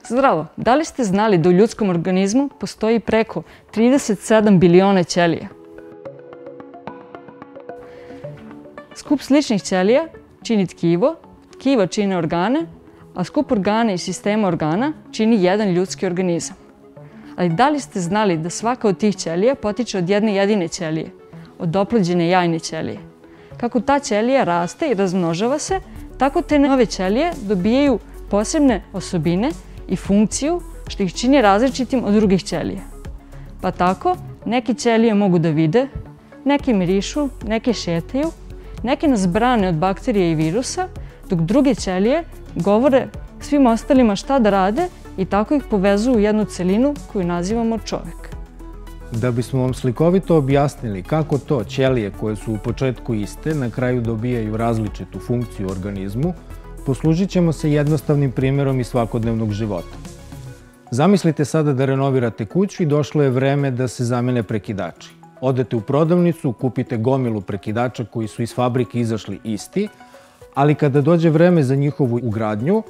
Zdravo! Da li ste znali da u ljudskom organizmu postoji preko 37 biliona ćelija? Skup sličnih ćelija čini tkivo, tkiva čine organe, a skup organa i sistema organa čini jedan ljudski organizam. Ali da li ste znali da svaka od tih ćelija potiče od jedne jedine ćelije, od oplođene jajne ćelije? Kako ta ćelija raste i razmnožava se, tako te nove ćelije dobijaju posebne osobine i funkciju što ih čini različitim od drugih ćelija. Pa tako, neke ćelije mogu da vide, neke mirišu, neke šetaju, neke nas brane od bakterija i virusa, dok druge ćelije govore svim ostalima šta da rade i tako ih povezuju u jednu celinu koju nazivamo čovek. Da bismo vam slikovito objasnili kako to ćelije koje su u početku iste na kraju dobijaju različitu funkciju u organizmu, poslužit ćemo se jednostavnim primjerom iz svakodnevnog života. Zamislite sada da renovirate kuću i došlo je vreme da se zamene prekidači. Odete u prodavnicu, kupite gomilu prekidača koji su iz fabrike izašli isti, ali kada dođe vreme za njihovu ugradnju,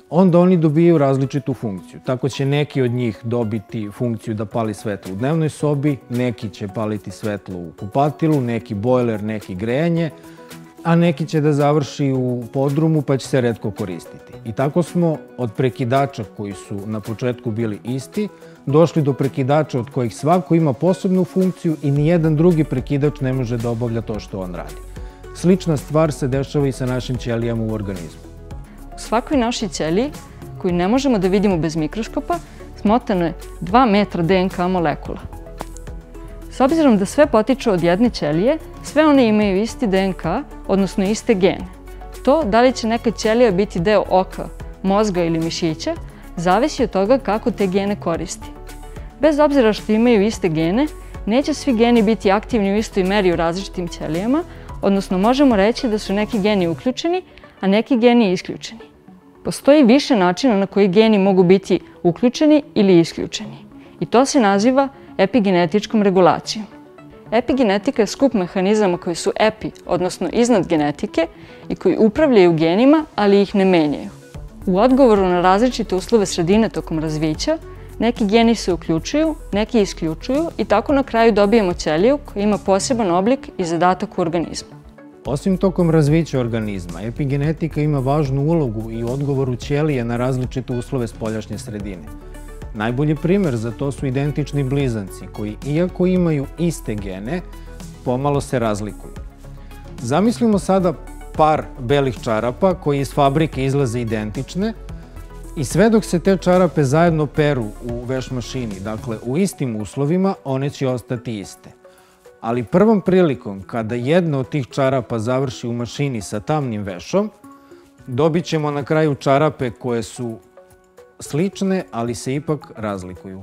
onda oni dobijaju različitu funkciju. Tako će neki od njih dobiti funkciju da pali svetlo u dnevnoj sobi, neki će paliti svetlo u kupatilu, neki bojler, neki grejanje, a neki će da završi u podrumu pa će se retko koristiti. I tako smo od prekidača koji su na početku bili isti, došli do prekidača od kojih svako ima posebnu funkciju i nijedan drugi prekidač ne može da obavlja to što on radi. Slična stvar se dešava i sa našim ćelijama u organizmu. U svakoj našoj ćeliji, koju ne možemo da vidimo bez mikroskopa, smotano je 2 metra DNK molekula. S obzirom da sve potiču od jedne ćelije, sve one imaju isti DNK, odnosno iste gene. To da li će neka ćelija biti deo oka, mozga ili mišića, zavisi od toga kako te gene koristi. Bez obzira što imaju iste gene, neće svi geni biti aktivni u istoj meri u različitim ćelijama, odnosno možemo reći da su neki geni uključeni, a neki geni isključeni. Postoji više načina na koji geni mogu biti uključeni ili isključeni. I to se naziva epigenetičkom regulacijom. Epigenetika je skup mehanizama koji su epi, odnosno iznad genetike i koji upravljaju genima, ali ih ne menjaju. U odgovoru na različite uslove sredine tokom razvića, neki geni se uključuju, neki isključuju i tako na kraju dobijemo ćeliju koja ima poseban oblik i zadatak u organizmu. Osim tokom razvića organizma, epigenetika ima važnu ulogu i u odgovoru ćelije na različite uslove spoljašnje sredine. Najbolji primer za to su identični blizanci koji, iako imaju iste gene, pomalo se razlikuju. Zamislimo sada par belih čarapa koji iz fabrike izlaze identične i sve dok se te čarape zajedno peru u veš mašini, dakle u istim uslovima, one će ostati iste. Ali prvom prilikom, kada jedna od tih čarapa završi u mašini sa tamnim vešom, dobit ćemo na kraju čarape koje su slične, ali se ipak razlikuju.